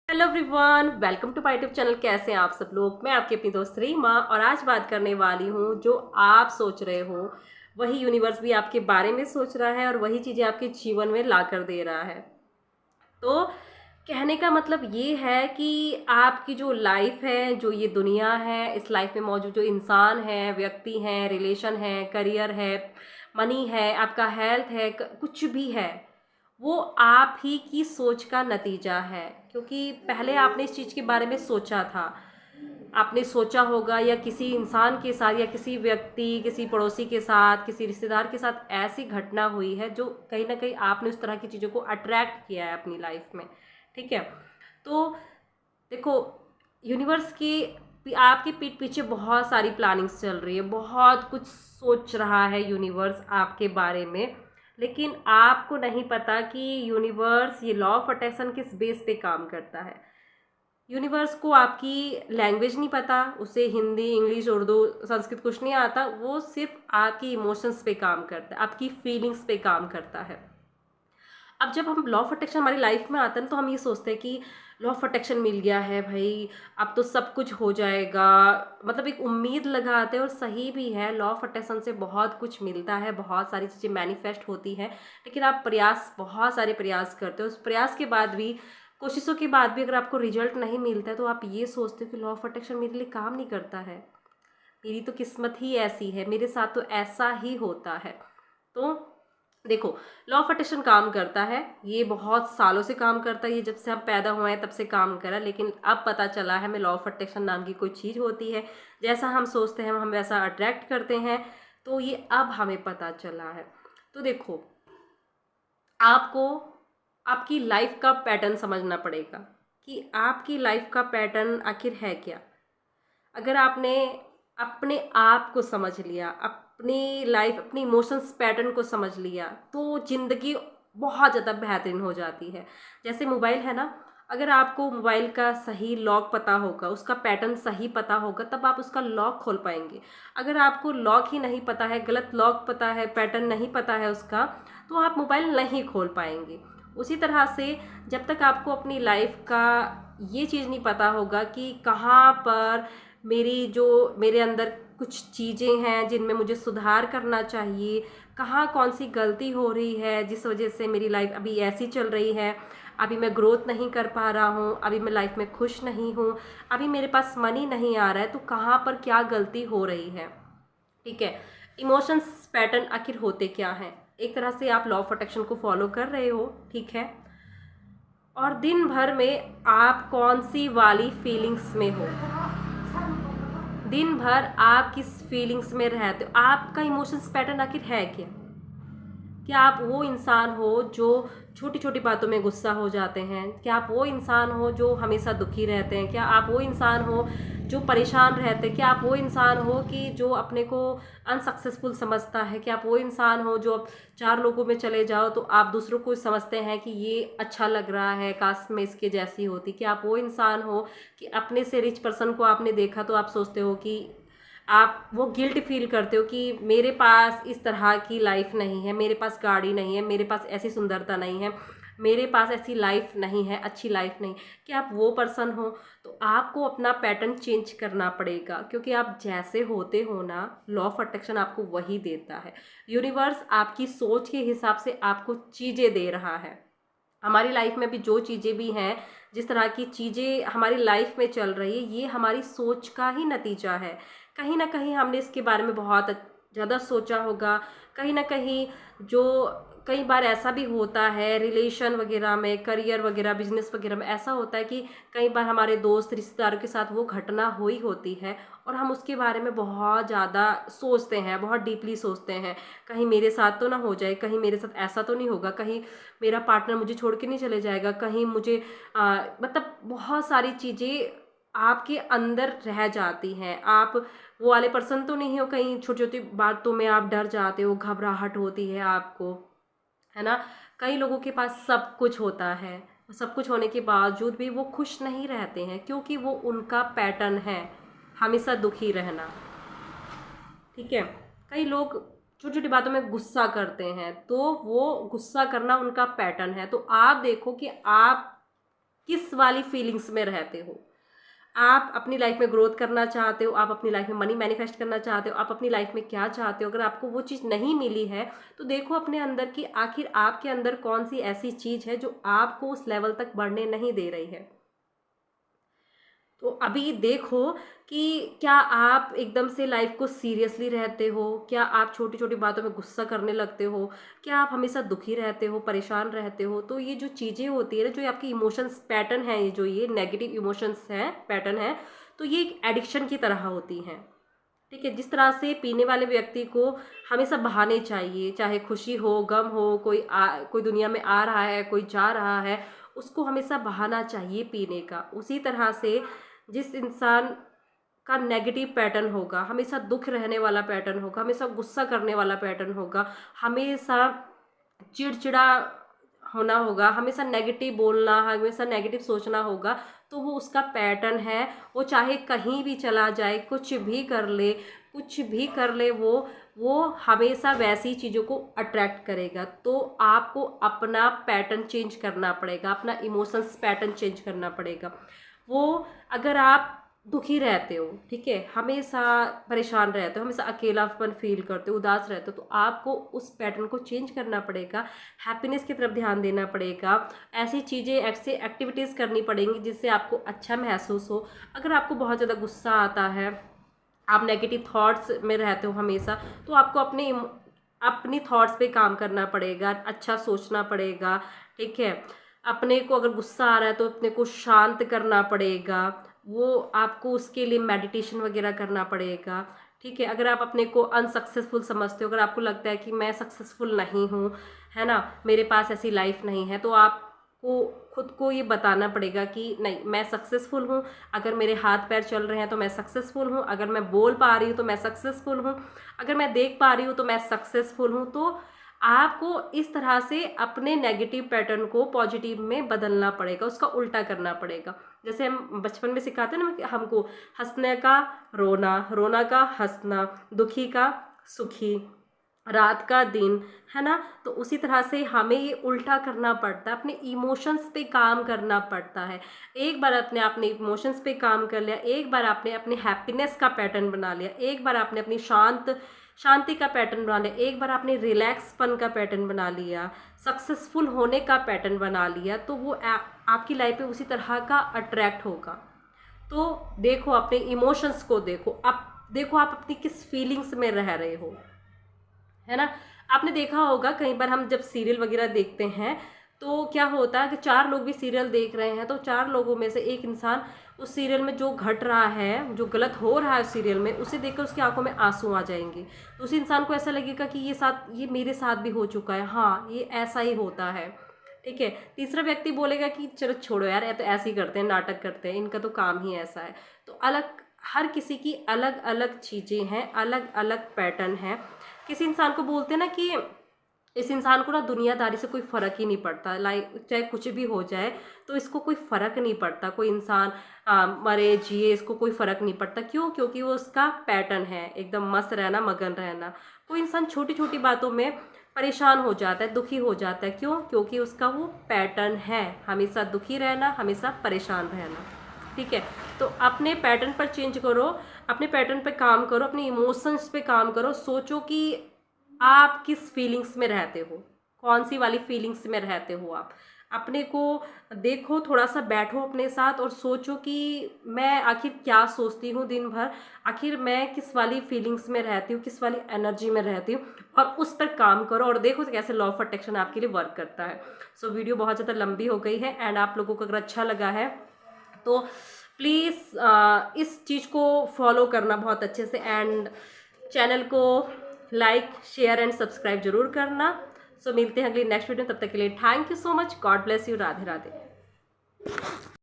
Hello everyone, welcome to my YouTube channel. कैसे हैं आप सब लोग। मैं आपकी अपनी दोस्त रीमा और आज बात करने वाली हूँ जो आप सोच रहे हो वही यूनिवर्स भी आपके बारे में सोच रहा है और वही चीज़ें आपके जीवन में ला कर दे रहा है। तो कहने का मतलब ये है कि आपकी जो लाइफ है, जो ये दुनिया है, इस लाइफ में मौजूद जो इंसान है, व्यक्ति हैं, रिलेशन है, करियर है, मनी है, आपका हेल्थ है, कुछ भी है, वो आप ही की सोच का नतीजा है। क्योंकि पहले आपने इस चीज़ के बारे में सोचा था, आपने सोचा होगा या किसी इंसान के साथ या किसी व्यक्ति, किसी पड़ोसी के साथ, किसी रिश्तेदार के साथ ऐसी घटना हुई है जो कहीं ना कहीं आपने उस तरह की चीज़ों को अट्रैक्ट किया है अपनी लाइफ में। ठीक है। तो देखो, यूनिवर्स की आपके पीठ पीछे बहुत सारी प्लानिंग्स चल रही है, बहुत कुछ सोच रहा है यूनिवर्स आपके बारे में। लेकिन आपको नहीं पता कि यूनिवर्स ये लॉ ऑफ अट्रैक्शन किस बेस पे काम करता है। यूनिवर्स को आपकी लैंग्वेज नहीं पता, उसे हिंदी, इंग्लिश, उर्दू, संस्कृत कुछ नहीं आता। वो सिर्फ आपकी इमोशंस पे काम करता है, आपकी फीलिंग्स पे काम करता है। अब जब हम लॉ ऑफ अट्रैक्शन हमारी लाइफ में आता है ना, तो हम ये सोचते हैं कि लॉ ऑफ अट्रैक्शन मिल गया है भाई, अब तो सब कुछ हो जाएगा। मतलब एक उम्मीद लगाते हैं, और सही भी है, लॉ ऑफ अट्रैक्शन से बहुत कुछ मिलता है, बहुत सारी चीज़ें मैनिफेस्ट होती हैं। लेकिन आप प्रयास, बहुत सारे प्रयास करते हो, उस प्रयास के बाद भी, कोशिशों के बाद भी अगर आपको रिजल्ट नहीं मिलता है, तो आप ये सोचते हो कि लॉ ऑफ अट्रैक्शन मेरे लिए काम नहीं करता है, मेरी तो किस्मत ही ऐसी है, मेरे साथ तो ऐसा ही होता है। तो देखो, लॉ ऑफ अट्रैक्शन काम करता है, ये बहुत सालों से काम करता है, ये जब से हम पैदा हुए हैं तब से काम करा। लेकिन अब पता चला है हमें लॉ ऑफ अट्रैक्शन नाम की कोई चीज़ होती है, जैसा हम सोचते हैं हम वैसा अट्रैक्ट करते हैं। तो ये अब हमें पता चला है। तो देखो, आपको आपकी लाइफ का पैटर्न समझना पड़ेगा कि आपकी लाइफ का पैटर्न आखिर है क्या। अगर आपने अपने आप को समझ लिया, अपनी लाइफ, अपनी इमोशंस पैटर्न को समझ लिया, तो ज़िंदगी बहुत ज़्यादा बेहतरीन हो जाती है। जैसे मोबाइल है ना, अगर आपको मोबाइल का सही लॉक पता होगा, उसका पैटर्न सही पता होगा, तब आप उसका लॉक खोल पाएंगे। अगर आपको लॉक ही नहीं पता है, गलत लॉक पता है, पैटर्न नहीं पता है उसका, तो आप मोबाइल नहीं खोल पाएंगे। उसी तरह से जब तक आपको अपनी लाइफ का ये चीज़ नहीं पता होगा कि कहाँ पर मेरे अंदर कुछ चीज़ें हैं जिनमें मुझे सुधार करना चाहिए, कहाँ कौन सी गलती हो रही है जिस वजह से मेरी लाइफ अभी ऐसी चल रही है, अभी मैं ग्रोथ नहीं कर पा रहा हूँ, अभी मैं लाइफ में खुश नहीं हूँ, अभी मेरे पास मनी नहीं आ रहा है, तो कहाँ पर क्या गलती हो रही है। ठीक है। इमोशंस पैटर्न आखिर होते क्या हैं। एक तरह से आप लॉ ऑफ अट्रैक्शन को फॉलो कर रहे हो, ठीक है, और दिन भर में आप कौन सी वाली फीलिंग्स में हो, दिन भर आप किस फीलिंग्स में रहते हो, आपका इमोशंस पैटर्न आखिर है क्या। क्या आप वो इंसान हो जो छोटी छोटी बातों में गुस्सा हो जाते हैं? क्या आप वो इंसान हो जो हमेशा दुखी रहते हैं? क्या आप वो इंसान हो जो परेशान रहते हैं? क्या आप वो इंसान हो कि जो अपने को अनसक्सेसफुल समझता है? क्या आप वो इंसान हो जो अब चार लोगों में चले जाओ तो आप दूसरों को समझते हैं कि ये अच्छा लग रहा है, काश मैं इसके जैसी होती? क्या आप वो इंसान हो कि अपने से रिच पर्सन को आपने देखा तो आप सोचते हो कि आप वो गिल्ट फील करते हो कि मेरे पास इस तरह की लाइफ नहीं है, मेरे पास गाड़ी नहीं है, मेरे पास ऐसी सुंदरता नहीं है, मेरे पास ऐसी लाइफ नहीं है, अच्छी लाइफ नहीं। कि आप वो पर्सन हो, तो आपको अपना पैटर्न चेंज करना पड़ेगा, क्योंकि आप जैसे होते हो ना, लॉ ऑफ अट्रैक्शन आपको वही देता है। यूनिवर्स आपकी सोच के हिसाब से आपको चीज़ें दे रहा है। हमारी लाइफ में भी जो चीज़ें भी हैं, जिस तरह की चीज़ें हमारी लाइफ में चल रही है, ये हमारी सोच का ही नतीजा है। कहीं ना कहीं हमने इसके बारे में बहुत ज़्यादा सोचा होगा। कहीं ना कहीं जो कई बार ऐसा भी होता है रिलेशन वगैरह में, करियर वगैरह, बिजनेस वगैरह में ऐसा होता है कि कई बार हमारे दोस्त रिश्तेदारों के साथ वो घटना हुई होती है, और हम उसके बारे में बहुत ज़्यादा सोचते हैं, बहुत डीपली सोचते हैं। कहीं मेरे साथ तो ना हो जाए, कहीं मेरे साथ ऐसा तो नहीं होगा, कहीं मेरा पार्टनर मुझे छोड़ के नहीं चले जाएगा, कहीं मुझे मतलब बहुत सारी चीज़ें आपके अंदर रह जाती हैं। आप वो वाले पर्सन तो नहीं हो, कहीं छोटी छोटी बातों में आप डर जाते हो, घबराहट होती है आपको, है ना। कई लोगों के पास सब कुछ होता है, सब कुछ होने के बावजूद भी वो खुश नहीं रहते हैं, क्योंकि वो उनका पैटर्न है हमेशा दुखी रहना। ठीक है। कई लोग छोटी छोटी बातों में गुस्सा करते हैं, तो वो गुस्सा करना उनका पैटर्न है। तो आप देखो कि आप किस वाली फीलिंग्स में रहते हो। आप अपनी लाइफ में ग्रोथ करना चाहते हो, आप अपनी लाइफ में मनी मैनिफेस्ट करना चाहते हो, आप अपनी लाइफ में क्या चाहते हो। अगर आपको वो चीज़ नहीं मिली है तो देखो अपने अंदर कि आखिर आपके अंदर कौन सी ऐसी चीज़ है जो आपको उस लेवल तक बढ़ने नहीं दे रही है। तो अभी देखो कि क्या आप एकदम से लाइफ को सीरियसली रहते हो, क्या आप छोटी छोटी बातों में गुस्सा करने लगते हो, क्या आप हमेशा दुखी रहते हो, परेशान रहते हो। तो ये जो चीज़ें होती है ना, जो आपकी इमोशंस पैटर्न है, ये जो ये नेगेटिव इमोशंस हैं पैटर्न है, तो ये एक एडिक्शन की तरह होती हैं। ठीक है, जिस तरह से पीने वाले व्यक्ति को हमेशा बहाने चाहिए, चाहे खुशी हो, गम हो, कोई दुनिया में आ रहा है, कोई जा रहा है, उसको हमेशा बहाना चाहिए पीने का। उसी तरह से जिस इंसान का नेगेटिव पैटर्न होगा, हमेशा दुख रहने वाला पैटर्न होगा, हमेशा गुस्सा करने वाला पैटर्न होगा, हमेशा चिड़चिड़ा होना होगा, हमेशा नेगेटिव बोलना, हमेशा नेगेटिव सोचना होगा, तो वो उसका पैटर्न है। वो चाहे कहीं भी चला जाए, कुछ भी कर ले, कुछ भी कर ले, वो हमेशा वैसी चीज़ों को अट्रैक्ट करेगा। तो आपको अपना पैटर्न चेंज करना पड़ेगा, अपना इमोशंस पैटर्न चेंज करना पड़ेगा। वो अगर आप दुखी रहते हो, ठीक है, हमेशा परेशान रहते हो, हमेशा अकेलापन फील करते हो, उदास रहते हो, तो आपको उस पैटर्न को चेंज करना पड़ेगा। हैप्पीनेस की तरफ ध्यान देना पड़ेगा। ऐसी चीज़ें, ऐसी एक्टिविटीज़ करनी पड़ेंगी जिससे आपको अच्छा महसूस हो। अगर आपको बहुत ज़्यादा गुस्सा आता है, आप नेगेटिव थॉट्स में रहते हो हमेशा, तो आपको अपनी थॉट्स पे काम करना पड़ेगा, अच्छा सोचना पड़ेगा। ठीक है, अपने को अगर गुस्सा आ रहा है तो अपने को शांत करना पड़ेगा। वो आपको उसके लिए मेडिटेशन वगैरह करना पड़ेगा। ठीक है, अगर आप अपने को अनसक्सेसफुल समझते हो, अगर आपको लगता है कि मैं सक्सेसफुल नहीं हूँ, है ना, मेरे पास ऐसी लाइफ नहीं है, तो आपको खुद को ये बताना पड़ेगा कि नहीं, मैं सक्सेसफुल हूँ। अगर मेरे हाथ पैर चल रहे हैं तो मैं सक्सेसफुल हूँ, अगर मैं बोल पा रही हूँ तो मैं सक्सेसफुल हूँ, अगर मैं देख पा रही हूँ तो मैं सक्सेसफुल हूँ। तो आपको इस तरह से अपने नेगेटिव पैटर्न को पॉजिटिव में बदलना पड़ेगा, उसका उल्टा करना पड़ेगा। जैसे हम बचपन में सिखाते हैं ना कि हमको हंसने का रोना, रोना का हंसना, दुखी का सुखी, रात का दिन, है ना। तो उसी तरह से हमें ये उल्टा करना पड़ता है, अपने इमोशंस पे काम करना पड़ता है। एक बार आपने अपने इमोशंस पे काम कर लिया, एक बार आपने अपने हैप्पीनेस का पैटर्न बना लिया, एक बार आपने अपनी शांति का पैटर्न बना लिया, एक बार आपने रिलैक्सपन का पैटर्न बना लिया, सक्सेसफुल होने का पैटर्न बना लिया, तो वो आपकी लाइफ में उसी तरह का अट्रैक्ट होगा। तो देखो अपने इमोशंस को, देखो आप अपनी किस फीलिंग्स में रह रहे हो, है ना। आपने देखा होगा कई बार हम जब सीरियल वगैरह देखते हैं तो क्या होता है कि 4 लोग भी सीरियल देख रहे हैं, तो 4 लोगों में से एक इंसान उस सीरियल में जो घट रहा है, जो गलत हो रहा है उस सीरियल में, उसे देखकर उसकी आंखों में आंसू आ जाएंगे। तो उस इंसान को ऐसा लगेगा कि ये मेरे साथ भी हो चुका है, हाँ ये ऐसा ही होता है। ठीक है, तीसरा व्यक्ति बोलेगा कि चलो छोड़ो यार, ये तो ऐसे ही करते हैं, नाटक करते हैं, इनका तो काम ही ऐसा है। तो हर किसी की अलग अलग चीज़ें हैं, अलग अलग पैटर्न है। किसी इंसान को बोलते हैं ना कि इस इंसान को ना दुनियादारी से कोई फ़र्क ही नहीं पड़ता, लाइक चाहे कुछ भी हो जाए तो इसको कोई फ़र्क नहीं पड़ता, कोई इंसान मरे जिए इसको कोई फ़र्क नहीं पड़ता। क्यों? क्योंकि वो उसका पैटर्न है एकदम मस्त रहना, मगन रहना। कोई इंसान छोटी छोटी बातों में परेशान हो जाता है, दुखी हो जाता है। क्यों? क्योंकि उसका वो पैटर्न है, हमेशा दुखी रहना, हमेशा परेशान रहना। ठीक है, तो अपने पैटर्न पर चेंज करो, अपने पैटर्न पे काम करो, अपने इमोशंस पे काम करो। सोचो कि आप किस फीलिंग्स में रहते हो, कौन सी वाली फीलिंग्स में रहते हो आप। अपने को देखो, थोड़ा सा बैठो अपने साथ और सोचो कि मैं आखिर क्या सोचती हूँ दिन भर, आखिर मैं किस वाली फीलिंग्स में रहती हूँ, किस वाली एनर्जी में रहती हूँ, और उस पर काम करो और देखो कैसे लॉ ऑफ अट्रैक्शन आपके लिए वर्क करता है। सो वीडियो बहुत ज़्यादा लंबी हो गई है एंड आप लोगों को अगर अच्छा लगा है तो प्लीज़ इस चीज़ को फॉलो करना बहुत अच्छे से, एंड चैनल को लाइक शेयर एंड सब्सक्राइब जरूर करना। सो मिलते हैं अगली नेक्स्ट वीडियो, तब तक के लिए thank you so much, God bless you, Radhe Radhe.